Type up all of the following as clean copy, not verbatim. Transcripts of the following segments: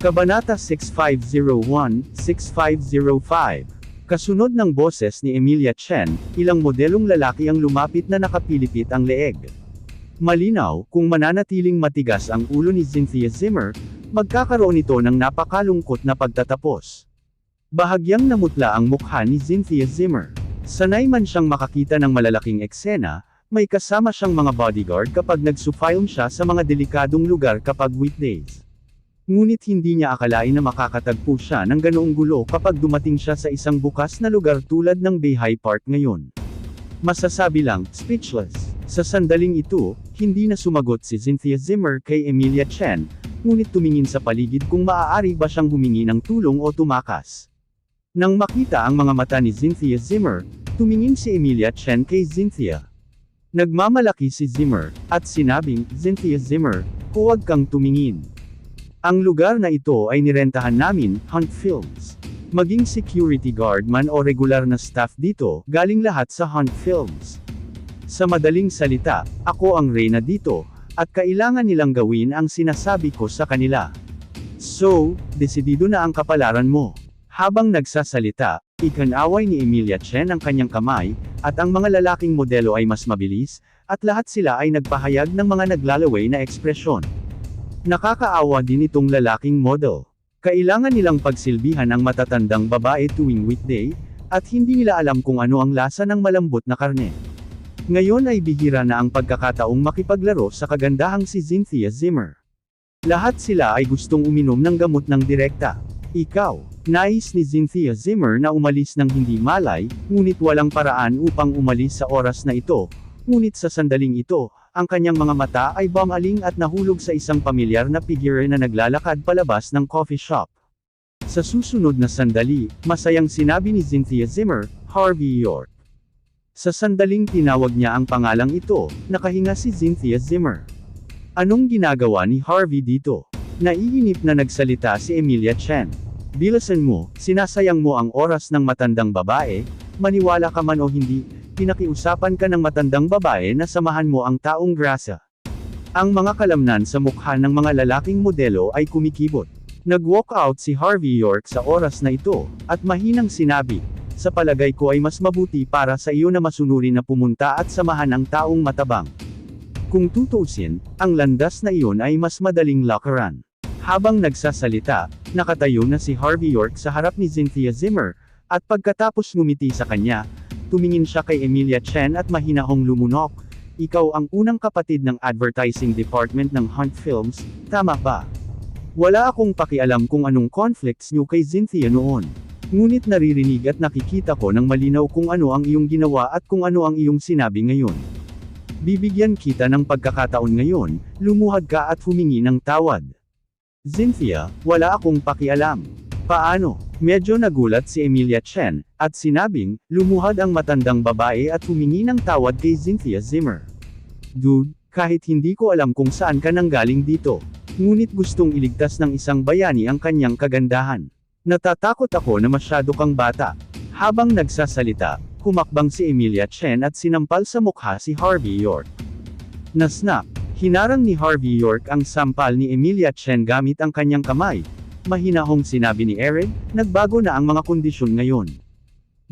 Kabanata 6501-6505. Kasunod ng boses ni Emilia Chen, ilang modelong lalaki ang lumapit na nakapilipit ang leeg. Malinaw, kung mananatiling matigas ang ulo ni Cynthia Zimmer, magkakaroon ito ng napakalungkot na pagtatapos. Bahagyang namutla ang mukha ni Cynthia Zimmer. Sanay man siyang makakita ng malalaking eksena, may kasama siyang mga bodyguard kapag nagsufilm siya sa mga delikadong lugar kapag weekdays. Ngunit hindi niya akalain na makakatagpo siya ng ganoong gulo kapag dumating siya sa isang bukas na lugar tulad ng Beehive Park ngayon. Masasabi lang, speechless. Sa sandaling ito, hindi na sumagot si Cynthia Zimmer kay Emilia Chen, ngunit tumingin sa paligid kung maaari ba siyang humingi ng tulong o tumakas. Nang makita ang mga mata ni Cynthia Zimmer, tumingin si Emilia Chen kay Cynthia. Nagmamalaki si Zimmer, at sinabing, "Cynthia Zimmer, huwag kang tumingin. Ang lugar na ito ay nirentahan namin, Hunt Films. Maging security guard man o regular na staff dito, galing lahat sa Hunt Films. Sa madaling salita, ako ang reyna dito, at kailangan nilang gawin ang sinasabi ko sa kanila. So, desidido na ang kapalaran mo." Habang nagsasalita, ikinaway ni Emilia Chen ang kanyang kamay, at ang mga lalaking modelo ay mas mabilis, at lahat sila ay nagpahayag ng mga naglalaway na ekspresyon. Nakakaawa din itong lalaking model. Kailangan nilang pagsilbihan ang matatandang babae tuwing weekday, at hindi nila alam kung ano ang lasa ng malambot na karne. Ngayon ay bihira na ang pagkakataong makipaglaro sa kagandahang si Cynthia Zimmer. Lahat sila ay gustong uminom ng gamot ng direkta. Ikaw, nais ni Cynthia Zimmer na umalis ng hindi malay, ngunit walang paraan upang umalis sa oras na ito, ngunit sa sandaling ito, ang kanyang mga mata ay bumaling at nahulog sa isang pamilyar na figure na naglalakad palabas ng coffee shop. Sa susunod na sandali, masayang sinabi ni Cynthia Zimmer, "Harvey York." Sa sandaling tinawag niya ang pangalang ito, nakahinga si Cynthia Zimmer. Anong ginagawa ni Harvey dito? Naiinip na nagsalita si Emilia Chen. "Bilisan mo, sinasayang mo ang oras ng matandang babae, maniwala ka man o hindi, pinakiusapan ka ng matandang babae na samahan mo ang taong grasa." Ang mga kalamnan sa mukha ng mga lalaking modelo ay kumikibot. Nag-walk out si Harvey York sa oras na ito, at mahinang sinabi, "Sa palagay ko ay mas mabuti para sa iyo na masunurin na pumunta at samahan ang taong matabang. Kung tutuusin, ang landas na iyon ay mas madaling lakaran." Habang nagsasalita, nakatayo na si Harvey York sa harap ni Cynthia Zimmer, at pagkatapos ngumiti sa kanya, tumingin siya kay Emilia Chen at mahinahong lumunok, "Ikaw ang unang kapatid ng advertising department ng Hunt Films, tama ba? Wala akong pakialam kung anong conflicts niyo kay Cynthia noon. Ngunit naririnig at nakikita ko ng malinaw kung ano ang iyong ginawa at kung ano ang iyong sinabi ngayon. Bibigyan kita ng pagkakataon ngayon, lumuhad ka at humingi ng tawad." "Cynthia, wala akong pakialam." "Paano?" Medyo nagulat si Emilia Chen, at sinabing, lumuhad ang matandang babae at humingi ng tawad kay Cynthia Zimmer. "Dude, kahit hindi ko alam kung saan ka nanggaling dito. Ngunit gustong iligtas ng isang bayani ang kanyang kagandahan. Natatakot ako na masyado kang bata." Habang nagsasalita, humakbang si Emilia Chen at sinampal sa mukha si Harvey York. Nasnap, hinarang ni Harvey York ang sampal ni Emilia Chen gamit ang kanyang kamay. Mahinahong sinabi ni Eric, "Nagbago na ang mga kondisyon ngayon.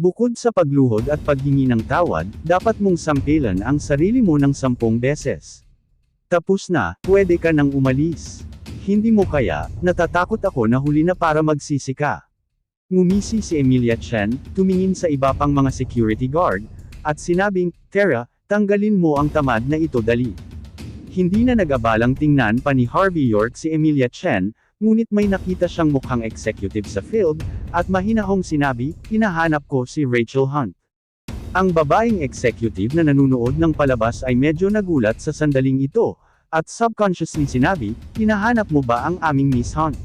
Bukod sa pagluhod at paghingi ng tawad, dapat mong sampilan ang sarili mo ng 10 beses. Tapos na, pwede ka nang umalis. Hindi mo kaya, natatakot ako na huli na para magsisi ka." Ngumisi si Emilia Chen, tumingin sa iba pang mga security guard, at sinabing, "Tara, tanggalin mo ang tamad na ito dali." Hindi na nag-abalang tingnan pa ni Harvey York si Emilia Chen, ngunit may nakita siyang mukhang executive sa field, at mahinahong sinabi, "Hinahanap ko si Rachel Hunt." Ang babaeng executive na nanunood ng palabas ay medyo nagulat sa sandaling ito, at subconsciously sinabi, "Hinahanap mo ba ang aming Miss Hunt?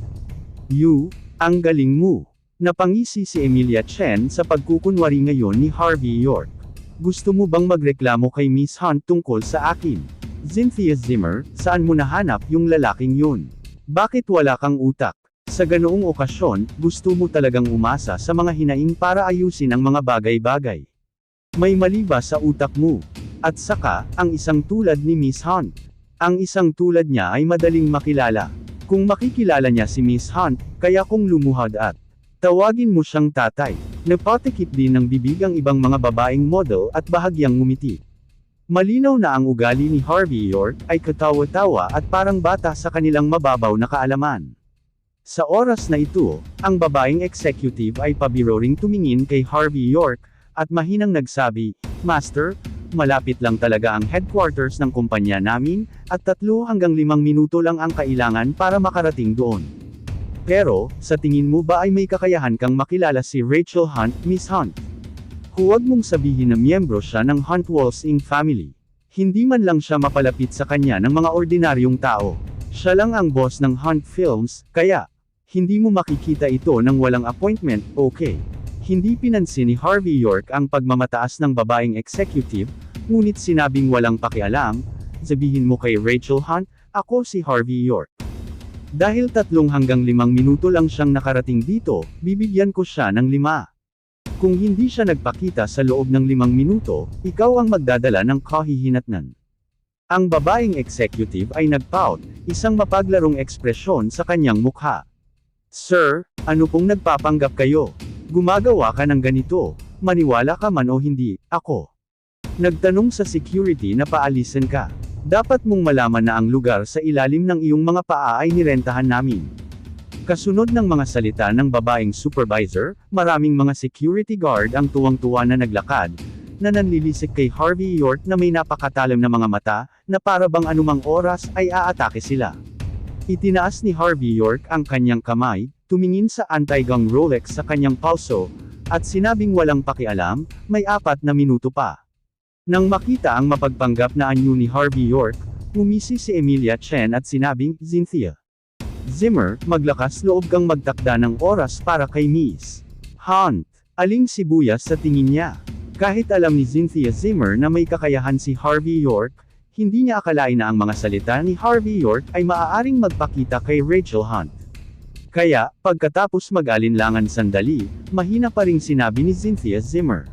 Ang galing mo." Napangisi si Emilia Chen sa pagkukunwari ngayon ni Harvey York. "Gusto mo bang magreklamo kay Miss Hunt tungkol sa akin? Cynthia Zimmer, saan mo nahanap yung lalaking yun? Bakit wala kang utak? Sa ganoong okasyon, gusto mo talagang umasa sa mga hinaing para ayusin ang mga bagay-bagay. May mali ba sa utak mo? At saka, ang isang tulad ni Miss Hunt. Ang isang tulad niya ay madaling makilala. Kung makikilala niya si Miss Hunt, kaya kung lumuhad at tawagin mo siyang tatay. Napatikip din ng bibig ang ibang mga babaeng model at bahagyang ngumiti. Malinaw na ang ugali ni Harvey York ay katawa-tawa at parang bata sa kanilang mababaw na kaalaman. Sa oras na ito, ang babaeng executive ay pabiroring tumingin kay Harvey York, at mahinang nagsabi, "Master, malapit lang talaga ang headquarters ng kumpanya namin, at 3 hanggang 5 minuto lang ang kailangan para makarating doon. Pero, sa tingin mo ba ay may kakayahan kang makilala si Rachel Hunt, Miss Hunt? Huwag mong sabihin na miyembro siya ng Hunt Walsing family. Hindi man lang siya mapalapit sa kanya ng mga ordinaryong tao. Siya lang ang boss ng Hunt Films, kaya hindi mo makikita ito nang walang appointment, okay?" Hindi pinansin ni Harvey York ang pagmamataas ng babaeng executive, ngunit sinabing walang pakialam, "Sabihin mo kay Rachel Hunt, ako si Harvey York. Dahil 3 hanggang 5 minuto lang siyang nakarating dito, bibigyan ko siya ng 5. Kung hindi siya nagpakita sa loob ng 5 minuto, ikaw ang magdadala ng kahihinatnan." Ang babaeng executive ay nagpout, isang mapaglarong ekspresyon sa kanyang mukha. "Sir, ano pong nagpapanggap kayo? Gumagawa ka ng ganito, maniwala ka man o hindi, ako. Nagtanong sa security na paalisin ka. Dapat mong malaman na ang lugar sa ilalim ng iyong mga paa ay nirentahan namin." Kasunod ng mga salita ng babaeng supervisor, maraming mga security guard ang tuwang-tuwa na naglakad, na nanlilisik kay Harvey York na may napakatalim na mga mata, na para bang anumang oras ay aatake sila. Itinaas ni Harvey York ang kanyang kamay, tumingin sa anti-gong Rolex sa kanyang pulso, at sinabing walang pakialam, "May 4 na minuto pa." Nang makita ang mapagpanggap na anyo ni Harvey York, ngumisi si Emilia Chen at sinabing, "Cynthia Zimmer, maglakas loob kang magtakda ng oras para kay Miss Hunt." Aling sibuyas sa tingin niya. Kahit alam ni Cynthia Zimmer na may kakayahan si Harvey York, hindi niya akalain na ang mga salita ni Harvey York ay maaaring magpakita kay Rachel Hunt. Kaya, pagkatapos mag-alinlangan sandali, mahina pa ring sinabi ni Cynthia Zimmer,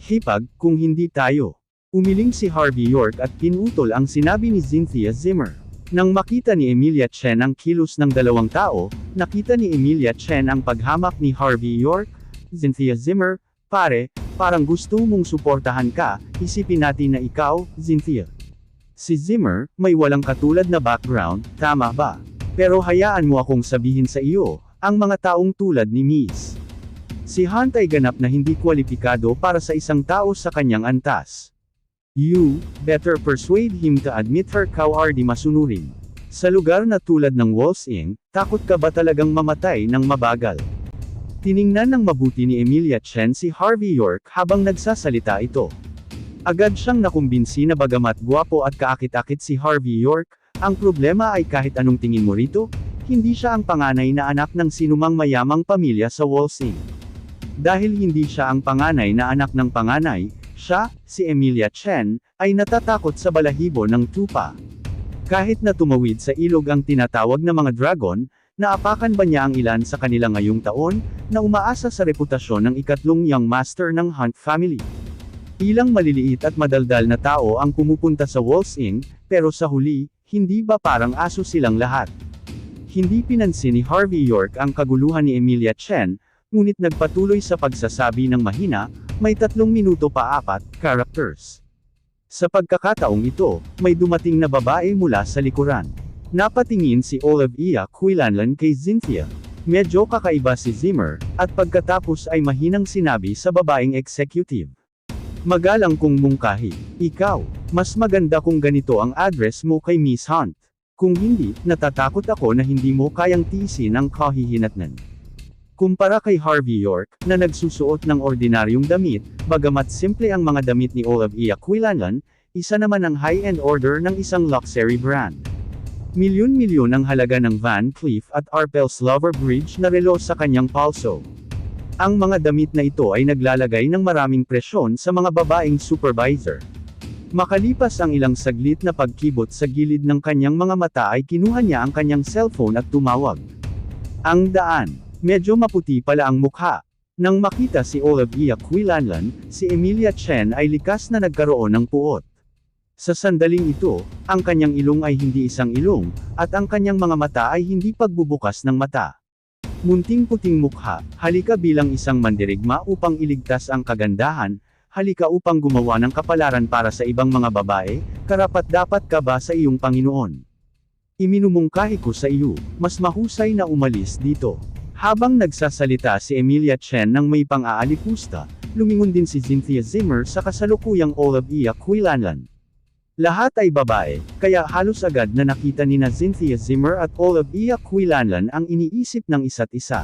"Hipag, kung hindi tayo." Umiling si Harvey York at pinutol ang sinabi ni Cynthia Zimmer. Nang makita ni Emilia Chen ang kilos ng dalawang tao, nakita ni Emilia Chen ang paghamak ni Harvey York. "Cynthia Zimmer, pare, parang gusto mong suportahan ka, isipin natin na ikaw, Cynthia. Si Zimmer, may walang katulad na background, tama ba? Pero hayaan mo akong sabihin sa iyo, ang mga taong tulad ni Miss si Hunt ay ganap na hindi kwalipikado para sa isang tao sa kanyang antas. You better persuade him to admit her cowardly masunurin. Sa lugar na tulad ng Walsing, takot ka ba talagang mamatay ng mabagal?" Tiningnan ng mabuti ni Emilia Chen si Harvey York habang nagsasalita ito. Agad siyang nakumbinsi na bagamat gwapo at kaakit-akit si Harvey York, ang problema ay kahit anong tingin mo rito, hindi siya ang panganay na anak ng sinumang mayamang pamilya sa Walsing. Dahil hindi siya ang panganay na anak ng panganay, siya, si Emilia Chen, ay natatakot sa balahibo ng tupa. Kahit na tumawid sa ilog ang tinatawag na mga dragon, naapakan ba niya ang ilan sa kanila ngayong taon, na umaasa sa reputasyon ng ikatlong young master ng Hunt family. Ilang maliliit at madaldal na tao ang pumupunta sa Walsing, pero sa huli, hindi ba parang aso silang lahat? Hindi pinansin ni Harvey York ang kaguluhan ni Emilia Chen, ngunit nagpatuloy sa pagsasabi ng mahina, "May 3 minuto pa 4 characters." Sa pagkakataong ito, may dumating na babae mula sa likuran. Napatingin si Olivia Quinlanlan kay Cynthia. Medyo kakaiba si Zimmer, at pagkatapos ay mahinang sinabi sa babaeng executive, "Magalang kong mungkahi. Ikaw, mas maganda kung ganito ang address mo kay Miss Hunt. Kung hindi, natatakot ako na hindi mo kayang tiisin ang kahihinatnan." Kumpara kay Harvey York, na nagsusuot ng ordinaryong damit, bagamat simple ang mga damit ni Olivia Quinlanlan, isa naman ang high-end order ng isang luxury brand. Milyon-milyon ang halaga ng Van Cleef at Arpels Lover Bridge na relo sa kanyang palso. Ang mga damit na ito ay naglalagay ng maraming presyon sa mga babaeng supervisor. Makalipas ang ilang saglit na pagkibot sa gilid ng kanyang mga mata ay kinuha niya ang kanyang cellphone at tumawag. Ang daan. Medyo maputi pala ang mukha. Nang makita si Olivia Quinlanlan, si Emilia Chen ay likas na nagkaroon ng puot. Sa sandaling ito, ang kanyang ilong ay hindi isang ilong, at ang kanyang mga mata ay hindi pagbubukas ng mata. Munting puting mukha, halika bilang isang mandirigma upang iligtas ang kagandahan, halika upang gumawa ng kapalaran para sa ibang mga babae, karapat-dapat ka ba sa iyong Panginoon? Iminumungkahi ko sa iyo, mas mahusay na umalis dito. Habang nagsasalita si Emilia Chen ng may pang-aalipusta, lumingon din si Cynthia Zimmer sa kasalukuyang Olivia Quilanlan. Lahat ay babae, kaya halos agad na nakita ni na Cynthia Zimmer at Olivia Quilanlan ang iniisip ng isa't isa.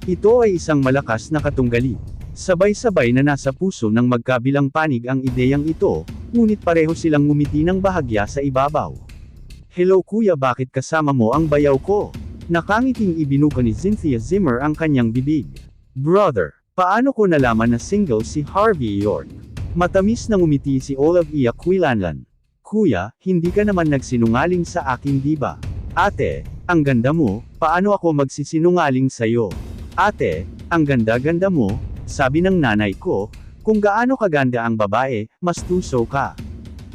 Ito ay isang malakas na katunggali. Sabay-sabay na nasa puso ng magkabilang panig ang ideyang ito, ngunit pareho silang ngumiti ng bahagya sa ibabaw. Hello kuya, bakit kasama mo ang bayaw ko? Nakangiting ibinuka ni Cynthia Zimmer ang kanyang bibig. Brother, paano ko nalaman na single si Harvey York? Matamis na ngumiti si Olivia Quilanlan. Kuya, hindi ka naman nagsinungaling sa akin di ba? Ate, ang ganda mo, paano ako magsisinungaling sa'yo? Ate, ang ganda-ganda mo, sabi ng nanay ko, kung gaano kaganda ang babae, mas tuso ka.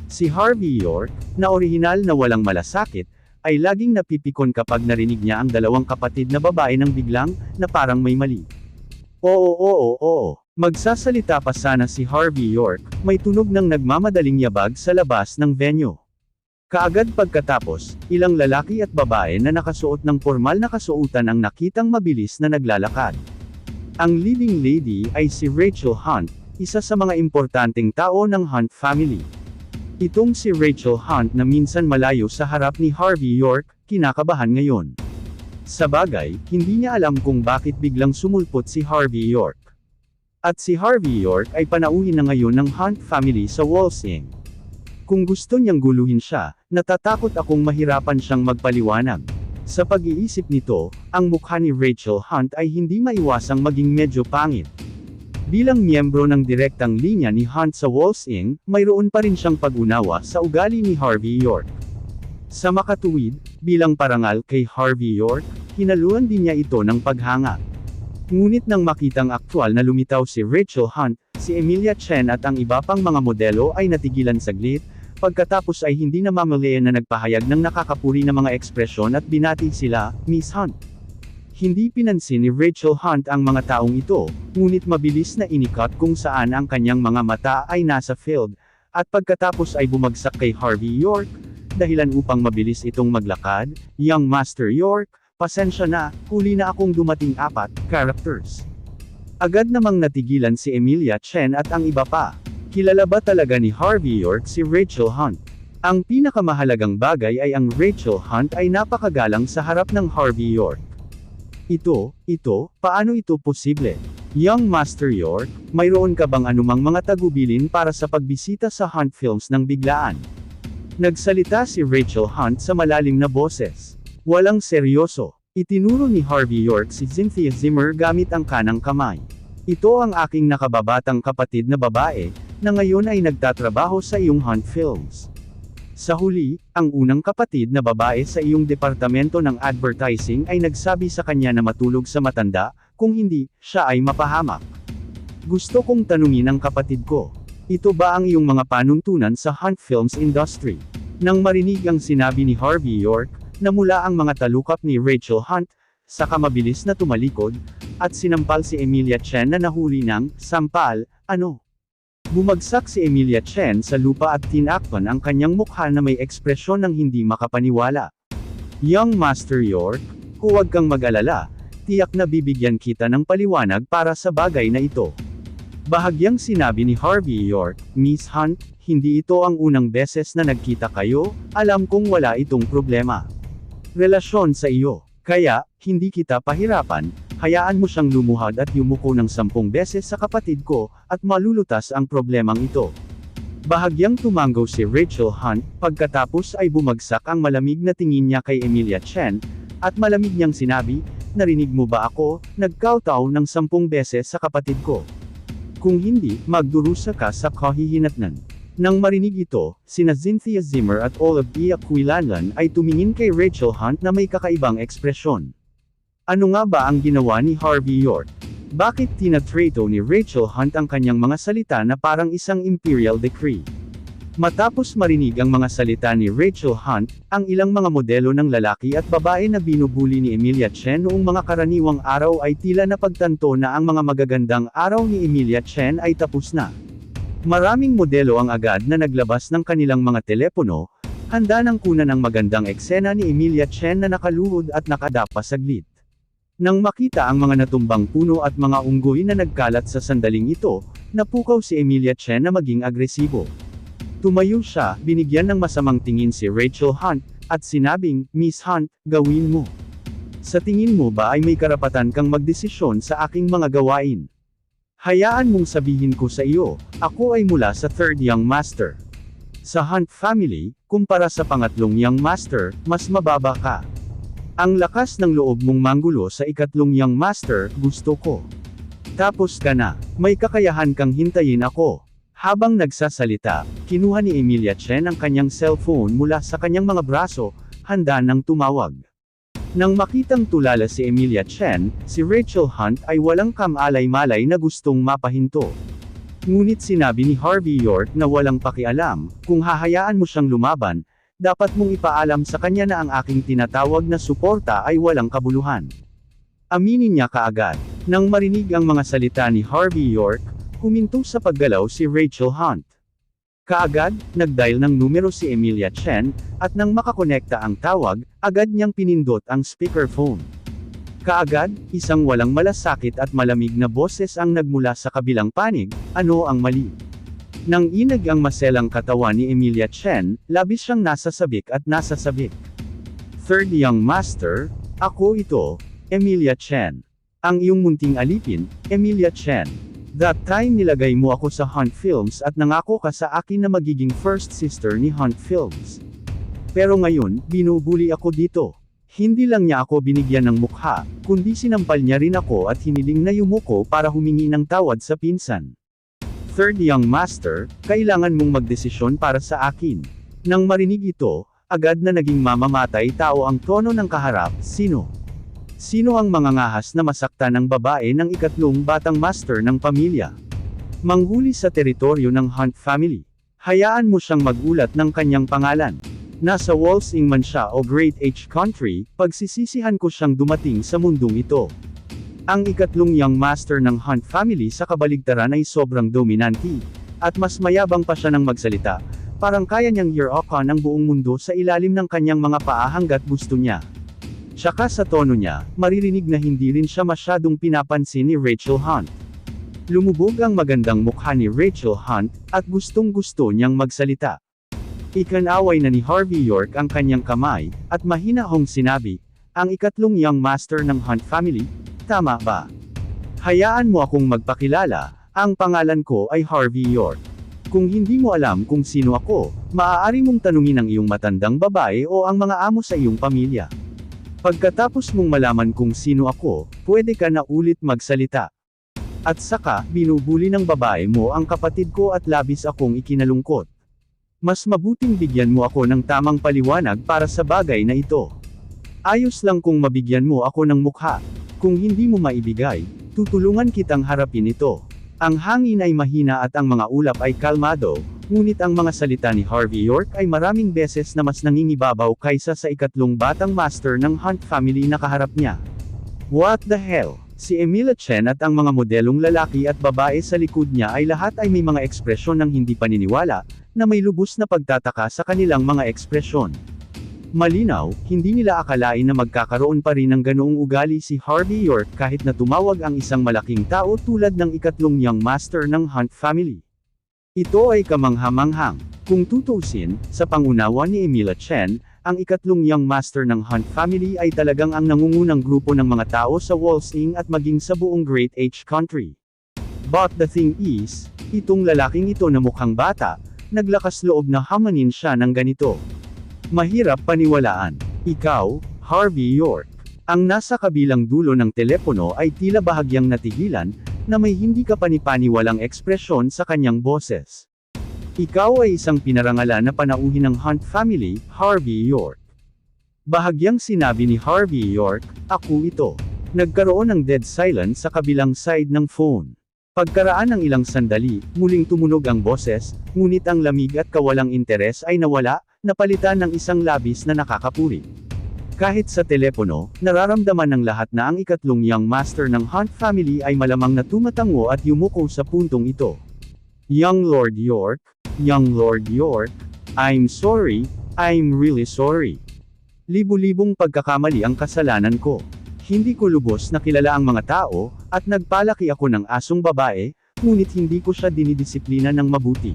Si Harvey York, na orihinal na walang malasakit, ay laging napipikon kapag narinig niya ang dalawang kapatid na babae ng biglang, na parang may mali. Oo. Magsasalita pa sana si Harvey York, may tunog ng nagmamadaling yabag sa labas ng venue. Kaagad pagkatapos, ilang lalaki at babae na nakasuot ng pormal na kasuotan ang nakitang mabilis na naglalakad. Ang leading lady ay si Rachel Hunt, isa sa mga importanteng tao ng Hunt family. Itong si Rachel Hunt na minsan malayo sa harap ni Harvey York, kinakabahan ngayon. Sa bagay, hindi niya alam kung bakit biglang sumulpot si Harvey York. At si Harvey York ay panauhin na ngayon ng Hunt family sa Walsing. Kung gusto niyang guluhin siya, natatakot akong mahirapan siyang magpaliwanag. Sa pag-iisip nito, ang mukha ni Rachel Hunt ay hindi maiwasang maging medyo pangit. Bilang miyembro ng direktang linya ni Hunt sa Walsing, mayroon pa rin siyang pag-unawa sa ugali ni Harvey York. Sa makatuwid, bilang parangal kay Harvey York, hinaluan din niya ito ng paghanga. Ngunit nang makitang aktwal na lumitaw si Rachel Hunt, si Emilia Chen at ang iba pang mga modelo ay natigilan saglit, pagkatapos ay hindi namamalayan na nagpahayag ng nakakapuri na mga ekspresyon at binati sila, Miss Hunt. Hindi pinansin ni Rachel Hunt ang mga taong ito, ngunit mabilis na inikat kung saan ang kanyang mga mata ay nasa field, at pagkatapos ay bumagsak kay Harvey York, dahilan upang mabilis itong maglakad, Young Master York, pasensya na, huli na akong dumating 4 characters. Agad namang natigilan si Emilia Chen at ang iba pa. Kilala ba talaga ni Harvey York si Rachel Hunt? Ang pinakamahalagang bagay ay ang Rachel Hunt ay napakagalang sa harap ng Harvey York. Ito, paano ito posible? Young Master York, mayroon ka bang anumang mga tagubilin para sa pagbisita sa Hunt Films ng biglaan? Nagsalita si Rachel Hunt sa malalim na boses. Walang seryoso. Itinuro ni Harvey York si Cynthia Zimmer gamit ang kanang kamay. Ito ang aking nakababatang kapatid na babae, na ngayon ay nagtatrabaho sa iyong Hunt Films. Sa huli, ang unang kapatid na babae sa iyong departamento ng advertising ay nagsabi sa kanya na matulog sa matanda, kung hindi, siya ay mapahamak. Gusto kong tanungin ang kapatid ko. Ito ba ang iyong mga panuntunan sa Hunt Films industry? Nang marinig ang sinabi ni Harvey York, namula ang mga talukap ni Rachel Hunt, saka mabilis na tumalikod, at sinampal si Emilia Chen na nahuli ng, sampal, ano? Bumagsak si Emilia Chen sa lupa at tinakpan ang kanyang mukha na may ekspresyon ng hindi makapaniwala. Young Master York, huwag kang mag-alala, tiyak na bibigyan kita ng paliwanag para sa bagay na ito. Bahagyang sinabi ni Harvey York, Miss Hunt, hindi ito ang unang beses na nagkita kayo, alam kong wala itong problema. Relasyon sa iyo. Kaya, hindi kita pahirapan, hayaan mo siyang lumuhad at yumuko ng 10 beses sa kapatid ko, at malulutas ang problemang ito. Bahagyang tumango si Rachel Hunt, pagkatapos ay bumagsak ang malamig na tingin niya kay Emilia Chen, at malamig niyang sinabi, narinig mo ba ako, nagkautaw ng 10 beses sa kapatid ko. Kung hindi, magdurusa ka sa kahihinatnan. Nang marinig ito, sina Cynthia Zimmer at Olivia Quilanlan ay tumingin kay Rachel Hunt na may kakaibang ekspresyon. Ano nga ba ang ginawa ni Harvey York? Bakit tinatrato ni Rachel Hunt ang kanyang mga salita na parang isang imperial decree? Matapos marinig ang mga salita ni Rachel Hunt, ang ilang mga modelo ng lalaki at babae na binubuli ni Emilia Chen noong mga karaniwang araw ay tila napagtanto na ang mga magagandang araw ni Emilia Chen ay tapos na. Maraming modelo ang agad na naglabas ng kanilang mga telepono, handa nang kunan ang magandang eksena ni Emilia Chen na nakaluhod at nakadapa saglit. Nang makita ang mga natumbang puno at mga unggoy na nagkalat sa sandaling ito, napukaw si Emilia Chen na maging agresibo. Tumayo siya, binigyan ng masamang tingin si Rachel Hunt, at sinabing, "Miss Hunt, gawin mo. Sa tingin mo ba ay may karapatan kang magdesisyon sa aking mga gawain? Hayaan mong sabihin ko sa iyo, ako ay mula sa third young master. Sa Hunt family, kumpara sa pangatlong young master, mas mababa ka. Ang lakas ng loob mong manggulo sa ikatlong young master, gusto ko. Tapos ka na, may kakayahan kang hintayin ako." Habang nagsasalita, kinuha ni Emilia Chen ang kanyang cellphone mula sa kanyang mga braso, handa nang tumawag. Nang makitang tulala si Emilia Chen, si Rachel Hunt ay walang kamalay-malay na gustong mapahinto. Ngunit sinabi ni Harvey York na walang pakialam, "Kung hahayaan mo siyang lumaban, dapat mong ipaalam sa kanya na ang aking tinatawag na suporta ay walang kabuluhan." Aminin niya kaagad. Nang marinig ang mga salita ni Harvey York, huminto sa paggalaw si Rachel Hunt. Kaagad, nag-dial ng numero si Emilia Chen, at nang makakonekta ang tawag, agad niyang pinindot ang speakerphone. Kaagad, isang walang malasakit at malamig na boses ang nagmula sa kabilang panig, "Ano ang mali?" Nang inag ang maselang katawan ni Emilia Chen, labis siyang nasasabik at nasasabik. "Third young master, ako ito, Emilia Chen. Ang iyong munting alipin, Emilia Chen. That time nilagay mo ako sa Hunt Films at nangako ka sa akin na magiging first sister ni Hunt Films. Pero ngayon, binubuli ako dito. Hindi lang niya ako binigyan ng mukha, kundi sinampal niya rin ako at hiniling na yumuko para humingi ng tawad sa pinsan. Third young master, kailangan mong magdesisyon para sa akin." Nang marinig ito, agad na naging mamamatay tao ang tono ng kaharap, "Sino? Sino ang mangangahas na masaktan ng babae ng ikatlong batang master ng pamilya? Manghuli sa teritoryo ng Hunt family. Hayaan mo siyang magulat ng kanyang pangalan. Nasa Walsing man siya o Great H country, pagsisisihan ko siyang dumating sa mundong ito." Ang ikatlong young master ng Hunt family sa kabaligtaran ay sobrang dominante, at mas mayabang pa siya ng magsalita, parang kaya niyang year-okan ang buong mundo sa ilalim ng kanyang mga paa hanggat gusto niya. Tsaka sa tono niya, maririnig na hindi rin siya masyadong pinapansin ni Rachel Hunt. Lumubog ang magandang mukha ni Rachel Hunt, at gustong-gusto niyang magsalita. Ikanaway na ni Harvey York ang kanyang kamay, at mahinahong sinabi, "Ang ikatlong young master ng Hunt family, tama ba? Hayaan mo akong magpakilala, ang pangalan ko ay Harvey York. Kung hindi mo alam kung sino ako, maaari mong tanungin ang iyong matandang babae o ang mga amo sa iyong pamilya. Pagkatapos mong malaman kung sino ako, pwede ka na ulit magsalita. At saka, binubuli ng babae mo ang kapatid ko at labis akong ikinalungkot. Mas mabuting bigyan mo ako ng tamang paliwanag para sa bagay na ito. Ayos lang kung mabigyan mo ako ng mukha. Kung hindi mo maibigay, tutulungan kitang harapin ito." Ang hangin ay mahina at ang mga ulap ay kalmado, ngunit ang mga salita ni Harvey York ay maraming beses na mas nangingibabaw kaysa sa ikatlong batang master ng Hunt family na kaharap niya. What the hell? Si Emilia Chen at ang mga modelong lalaki at babae sa likod niya ay lahat ay may mga ekspresyon ng hindi paniniwala, na may lubos na pagtataka sa kanilang mga ekspresyon. Malinaw, hindi nila akalain na magkakaroon pa rin ng ganoong ugali si Harvey York kahit na tumawag ang isang malaking tao tulad ng ikatlong young master ng Hunt family. Ito ay kamangha-manghang. Kung tutuusin, sa pangunawa ni Emilia Chen, ang ikatlong young master ng Hunt family ay talagang ang nangungunang grupo ng mga tao sa Walsing at maging sa buong Great H country. But the thing is, itong lalaking ito na mukhang bata, naglakas loob na hamanin siya ng ganito. Mahirap paniwalaan. Ikaw, Harvey York. Ang nasa kabilang dulo ng telepono ay tila bahagyang natigilan, na may hindi kapanipaniwalang ekspresyon sa kanyang boses. Ikaw ay isang pinarangalan na panauhin ng Hunt family, Harvey York. Bahagyang sinabi ni Harvey York, "Ako ito." Nagkaroon ng dead silence sa kabilang side ng phone. Pagkaraan ng ilang sandali, muling tumunog ang boses, ngunit ang lamig at kawalang interes ay nawala, napalitan ng isang labis na nakakapuri. Kahit sa telepono, nararamdaman ng lahat na ang ikatlong young master ng Hunt family ay malamang na tumatango at yumuko sa puntong ito. Young Lord York, I'm sorry, I'm really sorry. Libu-libong pagkakamali ang kasalanan ko. Hindi ko lubos na kilala ang mga tao, at nagpalaki ako ng asong babae, ngunit hindi ko siya dinidisiplina ng mabuti.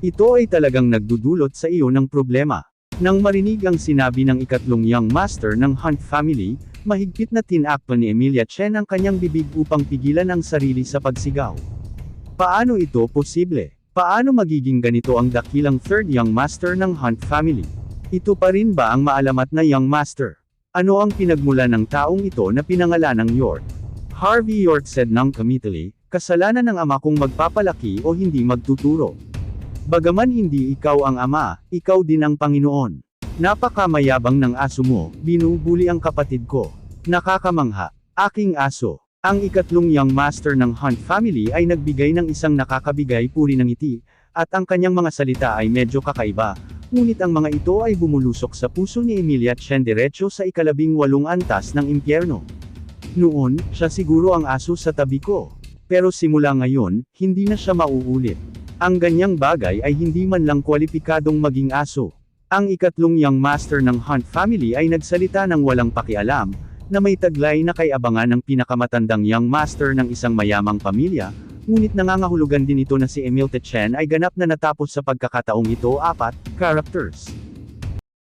Ito ay talagang nagdudulot sa iyo ng problema. Nang marinig ang sinabi ng ikatlong young master ng Hunt family, mahigpit na tinakpan ni Emilia Chen ang kanyang bibig upang pigilan ang sarili sa pagsigaw. Paano ito posible? Paano magiging ganito ang dakilang third young master ng Hunt family? Ito pa rin ba ang maalamat na young master? Ano ang pinagmula ng taong ito na pinangalanang York? Harvey York said non-committally, kasalanan ng ama kong magpapalaki o hindi magtuturo. Bagaman hindi ikaw ang ama, ikaw din ang Panginoon. Napakamayabang ng aso mo, binubuli ang kapatid ko. Nakakamangha. Aking aso. Ang ikatlong young master ng Hunt family ay nagbigay ng isang nakakabigay puri ng ngiti, at ang kanyang mga salita ay medyo kakaiba. Ngunit ang mga ito ay bumulusok sa puso ni Emilia Chen diretso sa ika-18 antas ng impyerno. Noon, siya siguro ang aso sa tabi ko. Pero simula ngayon, hindi na siya mauulit. Ang ganyang bagay ay hindi man lang kwalipikadong maging aso. Ang ikatlong young master ng Hunt family ay nagsalita ng walang pakialam, na may taglay na kay abangan ng pinakamatandang young master ng isang mayamang pamilya, ngunit nangangahulugan din ito na si Emilia Chen ay ganap na natapos sa pagkakataong ito. 4 characters.